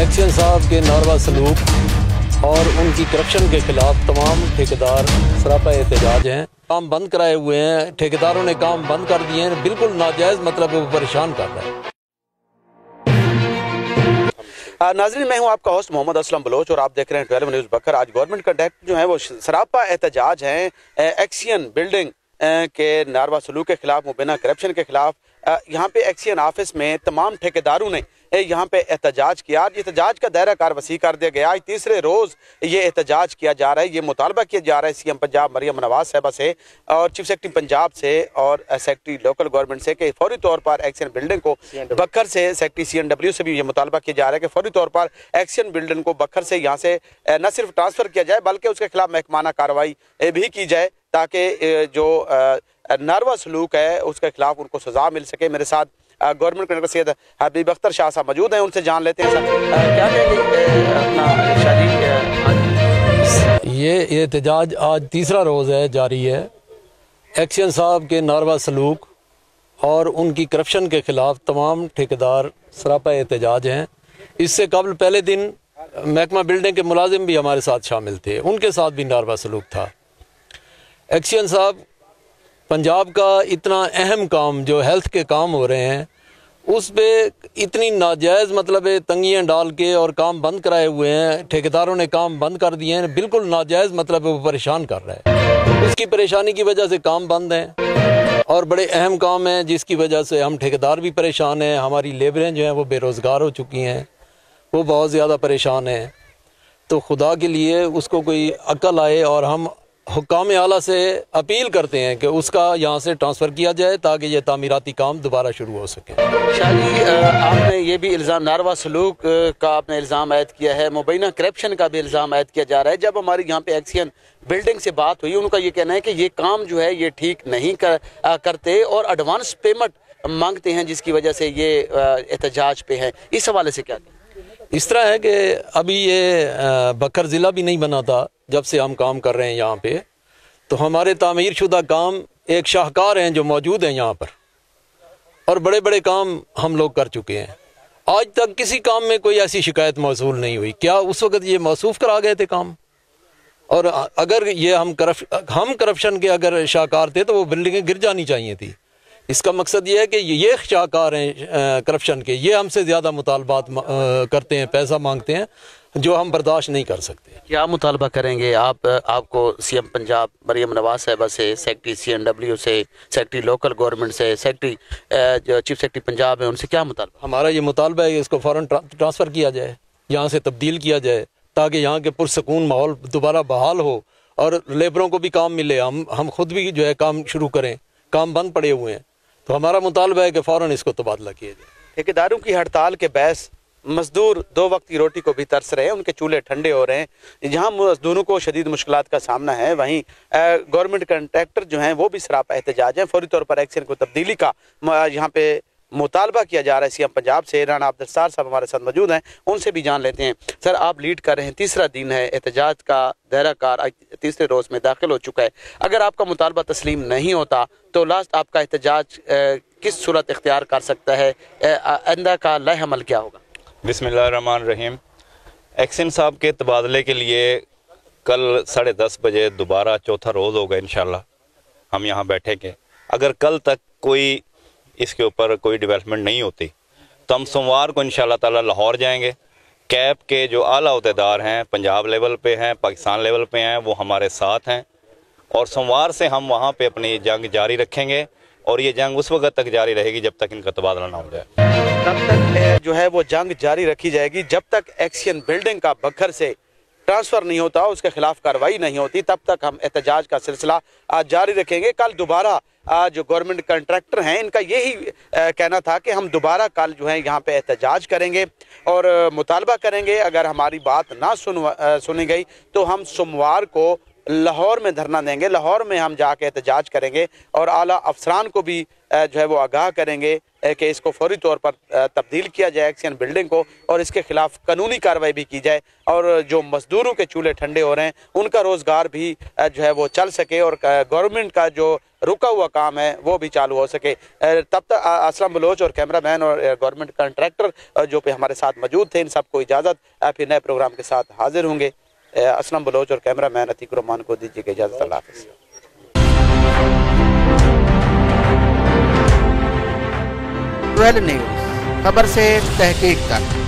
Action साहब के नारवा सलूक और उनकी करप्शन के खिलाफ तमाम ठेकेदार सरापा एहतजाज हैं। काम बंद कराए हुए हैं, ठेकेदारों ने काम बंद कर दिए हैं, बिल्कुल नाजायज़ मतलब वो परेशान कर रहा है। नाज़रीन, मैं हूं आपका होस्ट मोहम्मद असलम बलोच और आप देख रहे हैं 12 न्यूज़ बकर। आज गवर्नमेंट कंट्रैक्ट जो है वो सरापा एहतजाज हैं एक्सियन बिल्डिंग के नारवा सलूक के खिलाफ, मुबैना करप्शन के खिलाफ। यहाँ पे एक्सियन ऑफिस में तमाम ठेकेदारों ने यहाँ पे एहतजाज किया। आज एहतजाज का दायरा कार वसी कर दिया गया। आज तीसरे रोज़ ये एहतजाज किया जा रहा है, ये मुतालबा किया जा रहा है सीएम पंजाब मरियम नवाज साहिबा से और चीफ सेक्रेटरी पंजाब से और सेक्रेटरी लोकल गवर्नमेंट से कि फौरी तौर पर एक्सियन बिल्डिंग को बखर से, सेक्रेटरी CNW से भी ये मुतालबा किया जा रहा है कि फौरी तौर पर एक्सियन बिल्डिंग को बखर से यहाँ से न सिर्फ ट्रांसफ़र किया जाए बल्कि उसके खिलाफ महकमाना कार्रवाई भी की जाए ताकि जो नारवा सलूक है उसके खिलाफ उनको सज़ा मिल सके। मेरे साथ गवर्नमेंट कंट्रैक्टर सैयद हबीब अख्तर शाह साहब मौजूद हैं, उनसे जान लेते हैं। क्या कहेंगे अपना शादी? ये एहतजाज आज तीसरा रोज़ है, जारी है। एक्शन साहब के नारवा सलूक और उनकी करप्शन के खिलाफ तमाम ठेकेदार सरापा एहतजाज हैं। इससे कबल पहले दिन महकमा बिल्डिंग के मुलाजिम भी हमारे साथ शामिल थे, उनके साथ भी नारवा सलूक था। एक्शन साहब पंजाब का इतना अहम काम जो हेल्थ के काम हो रहे हैं उस पे इतनी नाजायज़ मतलब तंगियाँ डाल के और काम बंद कराए हुए हैं, ठेकेदारों ने काम बंद कर दिए हैं, बिल्कुल नाजायज़ मतलब वो परेशान कर रहा है। उसकी परेशानी की वजह से काम बंद हैं और बड़े अहम काम हैं जिसकी वजह से हम ठेकेदार भी परेशान हैं, हमारी लेबरें जो हैं वो बेरोज़गार हो चुकी हैं, वो बहुत ज़्यादा परेशान हैं। तो खुदा के लिए उसको कोई अक्ल आए और हम हुक्काम आला से अपील करते हैं कि उसका यहाँ से ट्रांसफ़र किया जाए ताकि ये तामीराती काम दोबारा शुरू हो सके। शादी, आपने ये भी इल्ज़ाम नारवा सलूक का आपने इल्ज़ाम आयद किया है, मुबैना करप्शन का भी इल्ज़ाम आयद किया जा रहा है। जब हमारी यहाँ पे एक्सियन बिल्डिंग से बात हुई, उनका ये कहना है कि ये काम जो है ये ठीक नहीं करते और एडवांस पेमेंट मांगते हैं जिसकी वजह से ये एहतजाज पे हैं। इस हवाले से क्या? इस तरह है कि अभी ये बकर ज़िला भी नहीं बना था जब से हम काम कर रहे हैं यहाँ पे, तो हमारे तामीर शुदा काम एक शाहकार हैं जो मौजूद हैं यहाँ पर और बड़े बड़े काम हम लोग कर चुके हैं। आज तक किसी काम में कोई ऐसी शिकायत मौसूल नहीं हुई। क्या उस वक़्त ये मौसूफ करा गए थे काम? और अगर ये हम करप्शन के अगर शाहकार थे तो वो बिल्डिंगें गिर जानी चाहिए थी। इसका मकसद ये है कि ये शाहकार हैं करप्शन के, ये हमसे ज़्यादा मुतालबात करते हैं, पैसा मांगते हैं जो हम बर्दाश्त नहीं कर सकते। क्या मुतालबा करेंगे आप? आपको सीएम पंजाब मरियम नवाज साहिबा से, सेक्रेटरी CNW से, सेक्रेटरी लोकल गवर्नमेंट से, सेक्रेटरी जो चीफ सेक्रेटरी पंजाब है उनसे क्या मुतालबा? हमारा ये मुतालबा है कि इसको फ़ौरन ट्रांसफ़र किया जाए, यहाँ से तब्दील किया जाए ताकि यहाँ के पुरसकून माहौल दोबारा बहाल हो और लेबरों को भी काम मिले, हम खुद भी जो है काम शुरू करें। काम बंद पड़े हुए हैं तो हमारा मुतालबा है कि फ़ौरन इसको तबादला किया जाए। ठेकेदारों की हड़ताल के बहस मजदूर 2 वक्त की रोटी को भी तरस रहे हैं, उनके चूल्हे ठंडे हो रहे हैं। जहां मजदूरों को शदीद मुश्किलात का सामना है, वहीं गवर्नमेंट कंट्रैक्टर जो हैं वो भी सरापा एहतजाज हैं। फौरी तौर पर एक्शन को तब्दीली का यहाँ पे मुतालबा किया जा रहा है सीएम पंजाब से। राना अब्दुल साहब हमारे साथ मौजूद हैं, उनसे भी जान लेते हैं। सर, आप लीड कर रहे हैं, तीसरा दिन है, एहतजाज का दायरा कार तीसरे रोज़ में दाखिल हो चुका है। अगर आपका मुतालबा तस्लीम नहीं होता तो लास्ट आपका एहतजाज किस सूरत इख्तियार कर सकता है? आइंदा का लय अमल क्या होगा? बिस्मिल्लाहिर्रहमानिर्रहीम। एक्शन साहब के तबादले के लिए कल 10:30 बजे दोबारा चौथा रोज़ होगा इंशाल्लाह, हम यहाँ बैठेंगे। अगर कल तक कोई इसके ऊपर कोई डेवलपमेंट नहीं होती तो हम सोमवार को इंशाल्लाह ताला लाहौर जाएंगे। कैब के जो आला अहदेदार हैं, पंजाब लेवल पे हैं, पाकिस्तान लेवल पे हैं, वो हमारे साथ हैं और सोमवार से हम वहाँ पे अपनी जंग जारी रखेंगे और ये जंग उस वक्त तक जारी रहेगी जब तक इनका तबादला ना हो जाए। तब तक जो है वो जंग जारी रखी जाएगी जब तक एक्सियन बिल्डिंग का बखर से ट्रांसफ़र नहीं होता, उसके खिलाफ कार्रवाई नहीं होती, तब तक हम एहतजाज का सिलसिला जारी रखेंगे। कल दोबारा जो गवर्नमेंट कंट्रैक्टर हैं इनका यही कहना था कि हम दोबारा कल जो है यहाँ पे एहतजाज करेंगे और मुतालबा करेंगे। अगर हमारी बात ना सुनी गई तो हम सोमवार को लाहौर में धरना देंगे, लाहौर में हम जाके एहतजाज करेंगे और आला अफसरान को भी जो है वो आगाह करेंगे कि इसको फौरी तौर पर तब्दील किया जाए एक्सियन बिल्डिंग को, और इसके खिलाफ कानूनी कार्रवाई भी की जाए, और जो मजदूरों के चूल्हे ठंडे हो रहे हैं उनका रोज़गार भी जो है वो चल सके, और गवर्नमेंट का जो रुका हुआ काम है वो भी चालू हो सके। तब तक असलम बलोच और कैमरामैन और गवर्नमेंट कॉन्ट्रैक्टर जो पे हमारे साथ मौजूद थे, इन सबको इजाज़त। फिर नए प्रोग्राम के साथ हाजिर होंगे। असलम बलोच और कैमरामैन अतीक रहमान को दीजिए इजाज़त। अल्लाह हाफ़िज़। ट्वेल्व न्यूज़, खबर से तहकीक तक।